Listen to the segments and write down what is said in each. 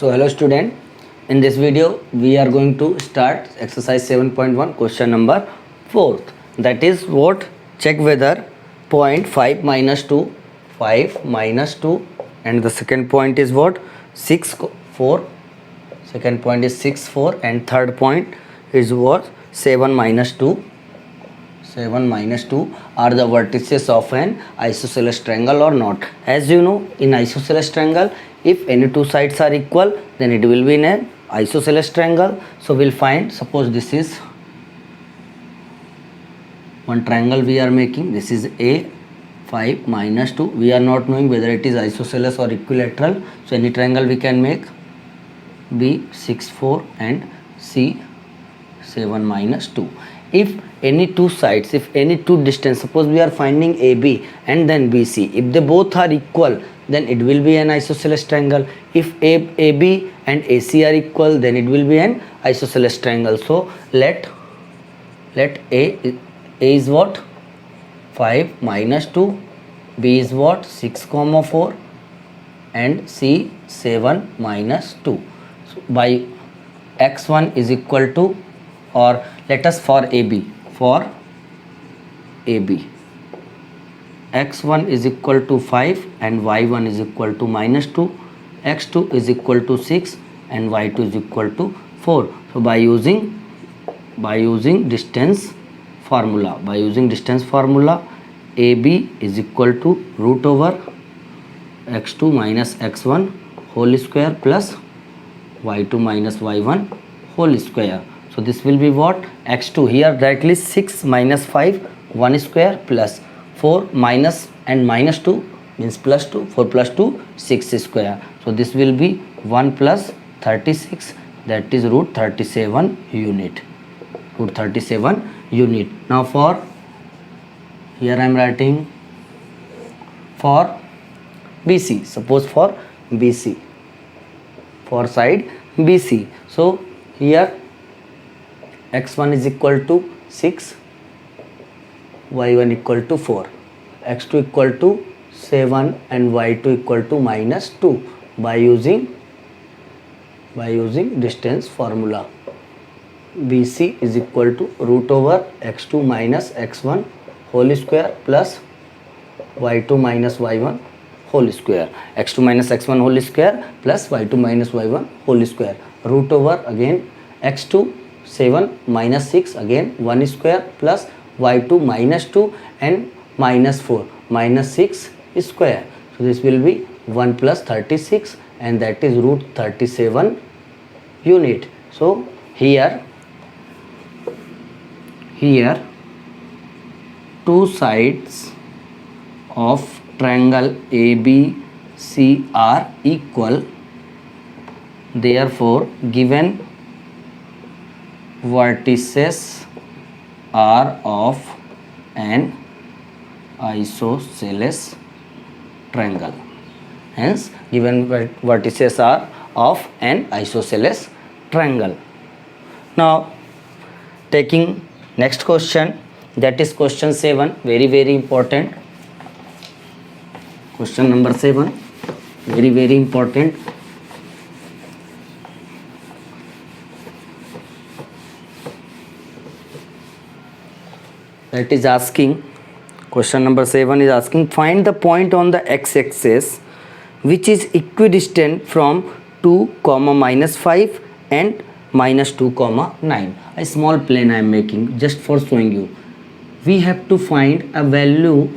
So hello student, in this video we are going to start exercise 7.1 question number 4th, that is what, check whether point 5 minus 2 5 minus 2 and the second point is what, 6 4, second point is 6 4 and third point is what, 7 minus 2 are the vertices of an isosceles triangle or not. As you know, in isosceles triangle, if any two sides are equal, then it will be in an isosceles triangle. So we'll find, suppose this is one triangle we are making, this is A, 5 minus 2, we are not knowing whether it is isosceles or equilateral, so any triangle we can make, B, 6 4 and C, 7 minus 2. If any two sides, if any two distance, suppose we are finding AB and then BC, if they both are equal, then it will be an isosceles triangle. If AB and AC are equal, then it will be an isosceles triangle. So let A is what, 5 minus 2, B is what, 6 comma 4 and C 7 minus 2. So by x1 is equal to, or let us for AB, x1 is equal to 5 and y1 is equal to minus 2, x2 is equal to 6 and y2 is equal to 4. So by using distance formula, AB is equal to root over x2 minus x1 whole square plus y2 minus y1 whole square. So this will be what, x2, here directly 6 minus 5 1 square plus 4 minus and minus 2 means plus 2, 4 plus 2 6 square. So this will be 1 plus 36, that is root 37 unit. Now for, here I am writing for BC, suppose for BC, for side BC. So here x1 is equal to 6, y1 equal to 4, x2 equal to 7 and y2 equal to minus 2 by using distance formula. BC is equal to root over x2 minus x1 whole square plus y2 minus y1 whole square, x2 minus x1 whole square plus y2 minus y1 whole square, root over again x2 7 minus 6 again 1 square plus y2 minus 2 and minus 4 minus 6 square. So this will be 1 plus 36 and that is root 37 unit. So here two sides of triangle ABC are equal, therefore given vertices are of an isosceles triangle. Hence given vertices are of an isosceles triangle. Now taking next question, that is question 7, very important. Question number 7, very important. That is asking, question number 7 is asking, find the point on the x-axis which is equidistant from 2 comma minus 5 and minus 2 comma 9. A small plane I am making just for showing you. We have to find a value,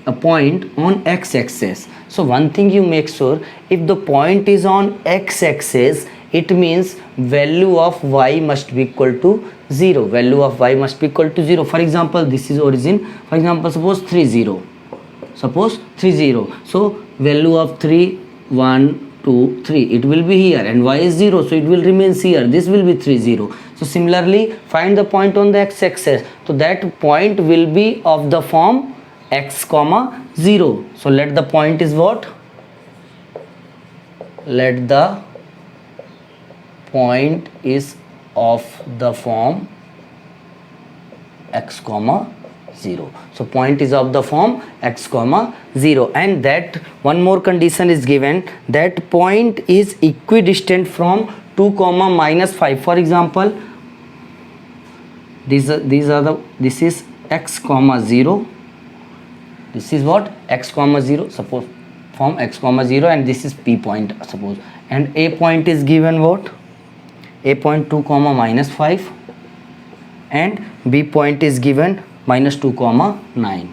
a point on x-axis. So one thing you make sure, if the point is on x-axis, it means value of y must be equal to 0. For example, this is origin. For example, suppose 3 0. So value of 3 1 2 3, it will be here and y is 0, so it will remain here. This will be 3 0. So similarly, find the point on the x-axis. So that point will be of the form x comma 0. So let the point is what? Let the point is of the form x comma 0. So point is of the form x comma 0, and that one more condition is given, that point is equidistant from 2 comma minus 5. For example, this is x comma 0, this is what, x comma 0, suppose from x comma 0, and this is p point suppose, and a point is given what, a point 2 comma minus 5, and b point is given minus 2 comma 9.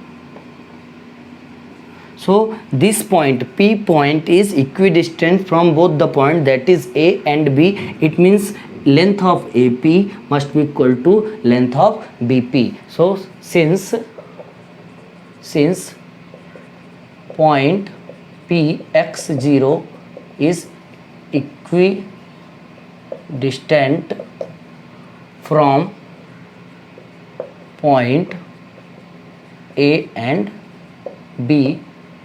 So this point p point is equidistant from both the point, that is a and b. It means length of AP must be equal to length of BP. So since point P x0 is equidistant from point A and B,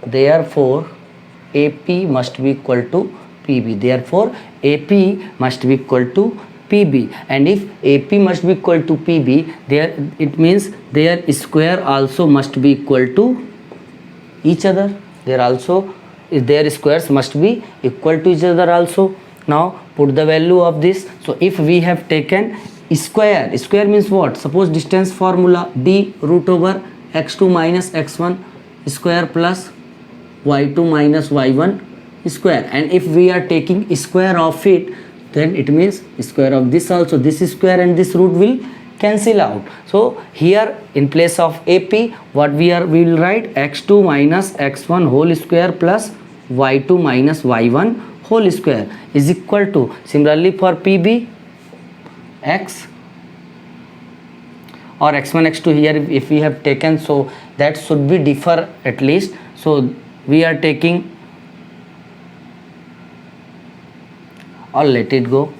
therefore AP must be equal to PB. Therefore AP must be equal to PB, and if AP must be equal to PB, there it means their square also must be equal to each other. Their squares must be equal to each other also. Now put the value of this. So if we have taken square means what? Suppose distance formula d root over x2 minus x1 square plus y2 minus y1 square, and if we are taking square of it, then it means square of this also, this square and this root will cancel out. So here in place of AP, what we will write, x2 minus x1 whole square plus y2 minus y1 whole square is equal to, similarly for PB, x or x1 x2 here if we have taken, so that should be differ at least. So we are taking, or let it go,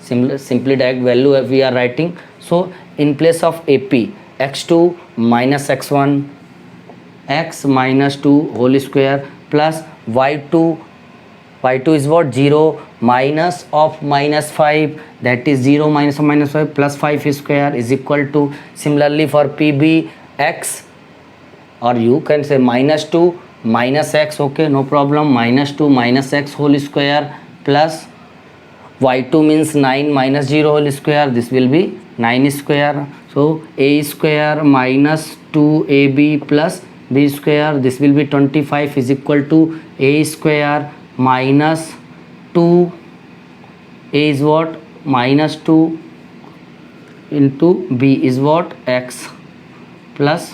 simply direct value we are writing. So in place of AP, x2 minus x1 x minus 2 whole square plus y2 is what, 0 minus of minus 5, that is 0 minus of minus 5 plus 5 square is equal to, similarly for PB, x, or you can say minus 2 minus x, okay, no problem, minus 2 minus x whole square plus y2 means 9 minus 0 whole square, this will be 9 square. So a square minus 2ab plus b square, this will be 25 is equal to a square minus 2, a is what, minus 2 into b is what, x plus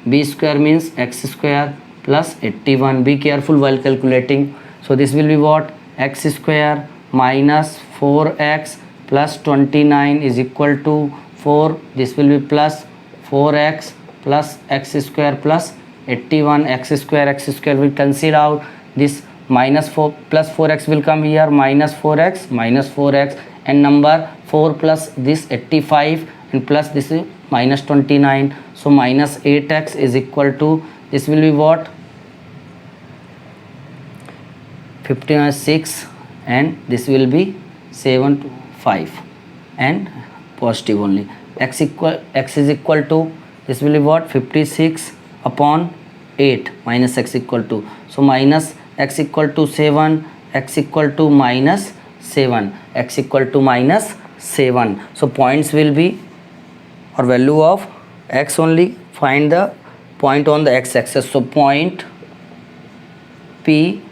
b square means x square plus 81. Be careful while calculating. So this will be what, x square minus 4x plus 29 is equal to 4, this will be plus 4x plus x square plus 81, x square will cancel out, this minus 4 plus 4x will come here, minus 4x and number 4 plus this 85 and plus this is minus 29, so minus 8x is equal to, this will be what, 56, and this will be 75 and positive only. X is equal to, this will be what, 56 upon 8 minus x equal to, so minus x equal to 7, x equal to minus 7, x equal to minus 7. So points will be, or value of x only, find the point on the x-axis. So point P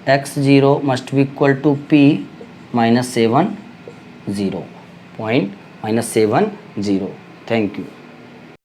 x0 must be equal to P minus 7 0, point minus 7 0. Thank you.